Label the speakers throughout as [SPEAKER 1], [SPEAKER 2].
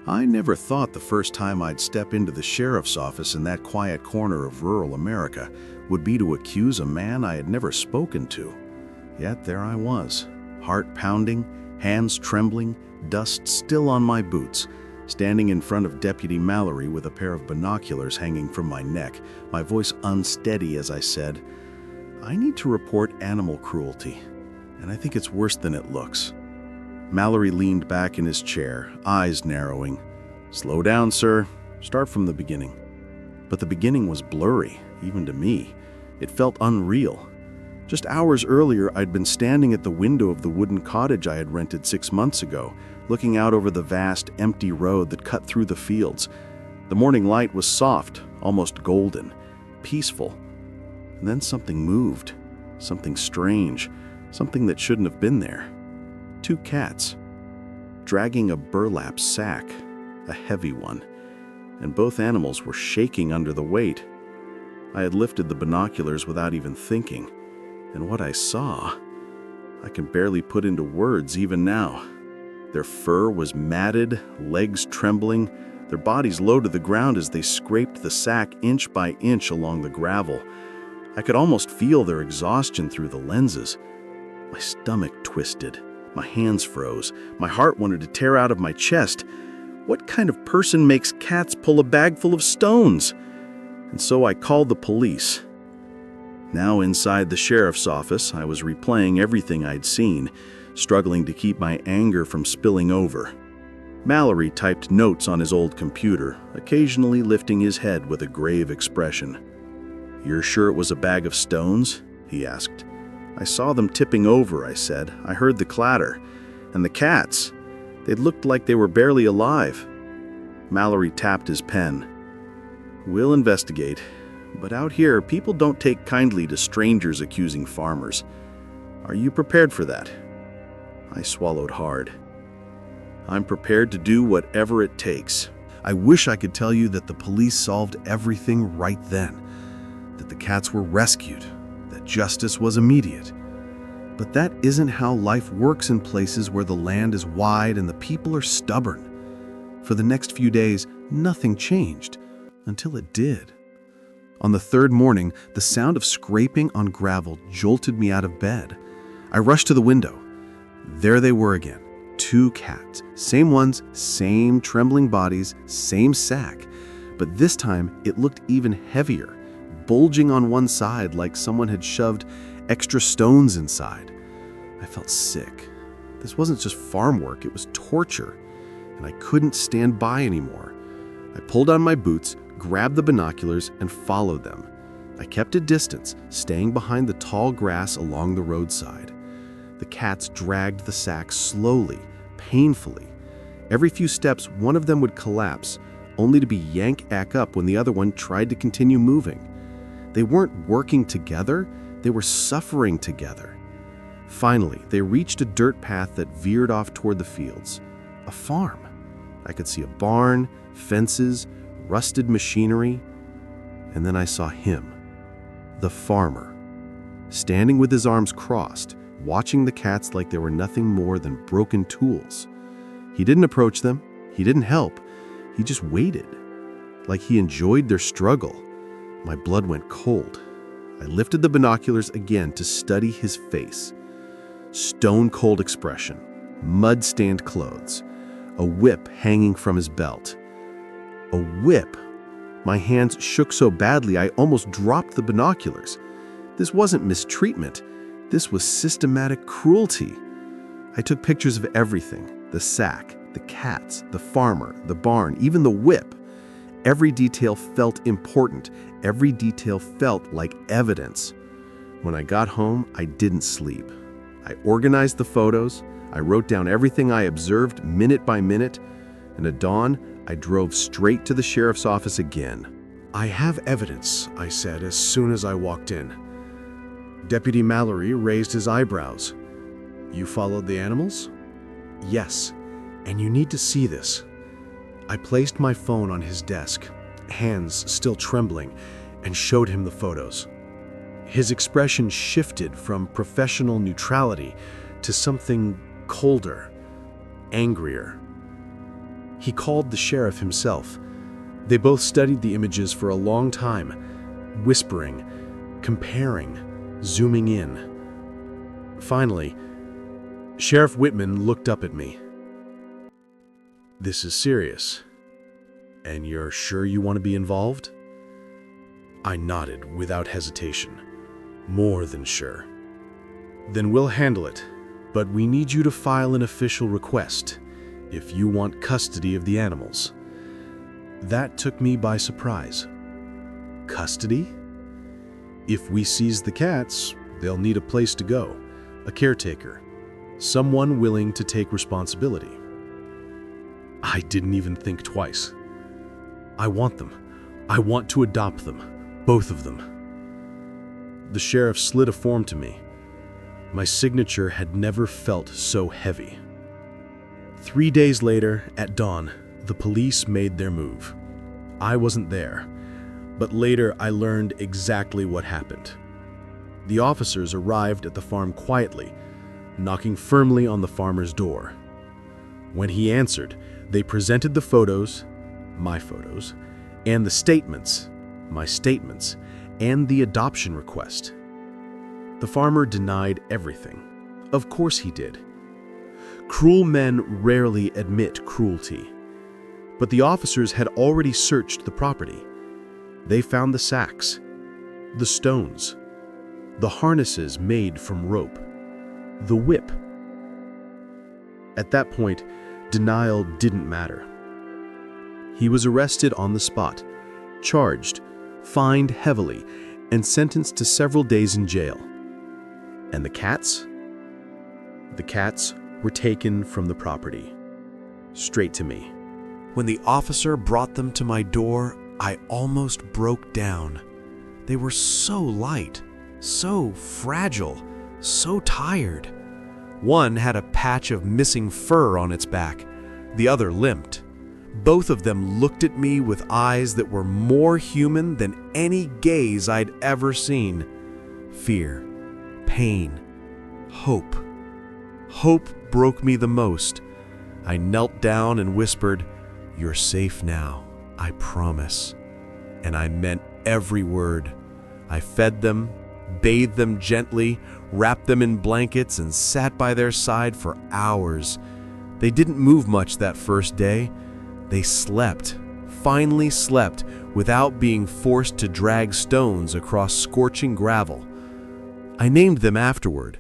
[SPEAKER 1] I never thought the first time I'd step into the sheriff's office in that quiet corner of rural America would be to accuse a man I had never spoken to. Yet there I was, heart pounding, hands trembling, dust still on my boots, standing in front of Deputy Mallory with a pair of binoculars hanging from my neck, my voice unsteady as I said, "I need to report animal cruelty, and I think it's worse than it looks." Mallory leaned back in his chair, eyes narrowing. "Slow down, sir. Start from the beginning." But the beginning was blurry, even to me. It felt unreal. Just hours earlier, I'd been standing at the window of the wooden cottage I had rented 6 months ago, looking out over the vast, empty road that cut through the fields. The morning light was soft, almost golden, peaceful. And then something moved, something strange, something that shouldn't have been there. 2 cats, dragging a burlap sack, a heavy one, and both animals were shaking under the weight. I had lifted the binoculars without even thinking, and what I saw, I can barely put into words even now. Their fur was matted, legs trembling, their bodies low to the ground as they scraped the sack inch by inch along the gravel. I could almost feel their exhaustion through the lenses. My stomach twisted. My hands froze. My heart wanted to tear out of my chest. What kind of person makes cats pull a bag full of stones? And so I called the police. Now inside the sheriff's office, I was replaying everything I'd seen, struggling to keep my anger from spilling over. Mallory typed notes on his old computer, occasionally lifting his head with a grave expression. "You're sure it was a bag of stones?" he asked. "I saw them tipping over," I said. "I heard the clatter. And the cats, they looked like they were barely alive." Mallory tapped his pen. "We'll investigate. But out here, people don't take kindly to strangers accusing farmers. Are you prepared for that?" I swallowed hard. "I'm prepared to do whatever it takes." I wish I could tell you that the police solved everything right then, that the cats were rescued, that justice was immediate. But that isn't how life works in places where the land is wide and the people are stubborn. For the next few days, nothing changed, until it did. On the 3rd morning, the sound of scraping on gravel jolted me out of bed. I rushed to the window. There they were again, 2 cats, same ones, same trembling bodies, same sack. But this time, it looked even heavier, bulging on one side like someone had shoved extra stones inside. I felt sick. This wasn't just farm work, it was torture, and I couldn't stand by anymore. I pulled on my boots, grabbed the binoculars, and followed them. I kept a distance, staying behind the tall grass along the roadside. The cats dragged the sack slowly, painfully. Every few steps, one of them would collapse, only to be yanked back up when the other one tried to continue moving. They weren't working together, they were suffering together. Finally, they reached a dirt path that veered off toward the fields. A farm. I could see a barn, fences, rusted machinery, and then I saw him, the farmer, standing with his arms crossed, watching the cats like they were nothing more than broken tools. He didn't approach them, he didn't help, he just waited, like he enjoyed their struggle. My blood went cold. I lifted the binoculars again to study his face. Stone-cold expression, mud-stained clothes, a whip hanging from his belt. A whip. My hands shook so badly I almost dropped the binoculars. This wasn't mistreatment. This was systematic cruelty. I took pictures of everything: the sack, the cats, the farmer, the barn, even the whip. Every detail felt important. Every detail felt like evidence. When I got home, I didn't sleep. I organized the photos. I wrote down everything I observed minute by minute, and at dawn, I drove straight to the sheriff's office again. "I have evidence," I said as soon as I walked in. Deputy Mallory raised his eyebrows. "You followed the animals?" "Yes, and you need to see this." I placed my phone on his desk, hands still trembling, and showed him the photos. His expression shifted from professional neutrality to something colder, angrier.
[SPEAKER 2] He called the sheriff himself. They both studied the images for a long time, whispering, comparing, zooming in. Finally, Sheriff Whitman looked up at me. "This is serious. And you're sure you want to be involved?" I nodded without hesitation. "More than sure." "Then we'll handle it, but we need you to file an official request if you want custody of the animals." That took me by surprise. Custody? If we seize the cats, they'll need a place to go, a caretaker, someone willing to take responsibility. I didn't even think twice. I want them. I want to adopt them, both of them. The sheriff slid a form to me. My signature had never felt so heavy. 3 days later, at dawn, the police made their move. I wasn't there, but later I learned exactly what happened. The officers arrived at the farm quietly, knocking firmly on the farmer's door. When he answered, they presented the photos, my photos, and the statements, my statements, and the adoption request. The farmer denied everything. Of course he did. Cruel men rarely admit cruelty. But the officers had already searched the property. They found the sacks, the stones, the harnesses made from rope, the whip. At that point, denial didn't matter. He was arrested on the spot, charged, fined heavily, and sentenced to several days in jail. And the cats? The cats were taken from the property, straight to me. When the officer brought them to my door, I almost broke down. They were so light, so fragile, so tired. One had a patch of missing fur on its back. The other limped. Both of them looked at me with eyes that were more human than any gaze I'd ever seen. Fear, pain, hope. Hope broke me the most. I knelt down and whispered, "You're safe now, I promise." And I meant every word. I fed them, bathed them gently, wrapped them in blankets, and sat by their side for hours. They didn't move much that first day. They slept, finally slept, without being forced to drag stones across scorching gravel. I named them afterward.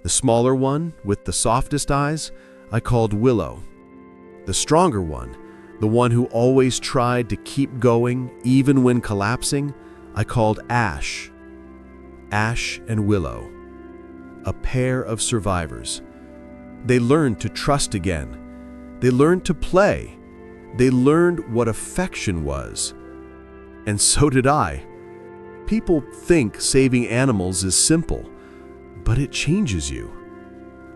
[SPEAKER 2] The smaller one, with the softest eyes, I called Willow. The stronger one, the one who always tried to keep going even when collapsing, I called Ash. Ash and Willow, a pair of survivors. They learned to trust again. They learned to play. They learned what affection was. And so did I. People think saving animals is simple, but it changes you.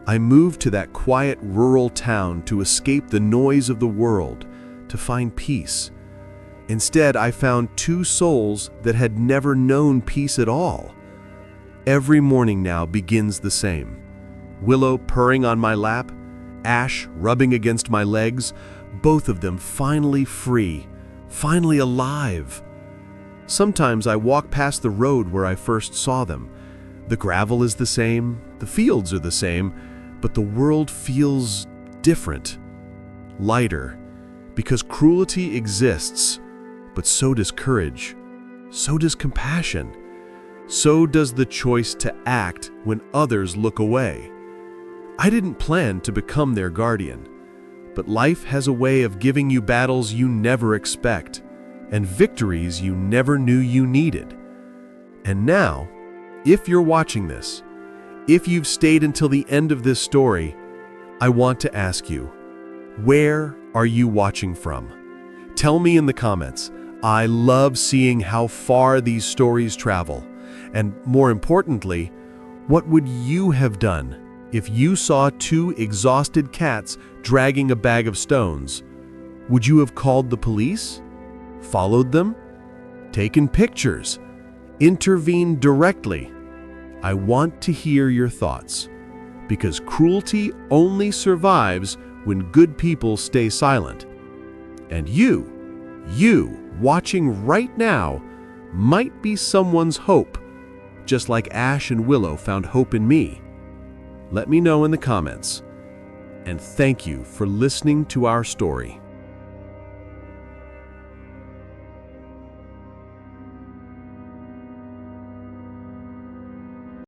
[SPEAKER 2] I moved to that quiet rural town to escape the noise of the world, to find peace. Instead, I found two souls that had never known peace at all. Every morning now begins the same. Willow purring on my lap, Ash rubbing against my legs, both of them finally free, finally alive. Sometimes I walk past the road where I first saw them. The gravel is the same, the fields are the same, but the world feels different, lighter, because cruelty exists, but so does courage, so does compassion, so does the choice to act when others look away. I didn't plan to become their guardian, but life has a way of giving you battles you never expect, and victories you never knew you needed. And now, if you're watching this, if you've stayed until the end of this story, I want to ask you, where are you watching from? Tell me in the comments. I love seeing how far these stories travel. And more importantly, what would you have done if you saw two exhausted cats dragging a bag of stones? Would you have called the police? Followed them? Taken pictures? Intervened directly? I want to hear your thoughts, because cruelty only survives when good people stay silent. And you watching right now, might be someone's hope, just like Ash and Willow found hope in me. Let me know in the comments. And thank you for listening to our story.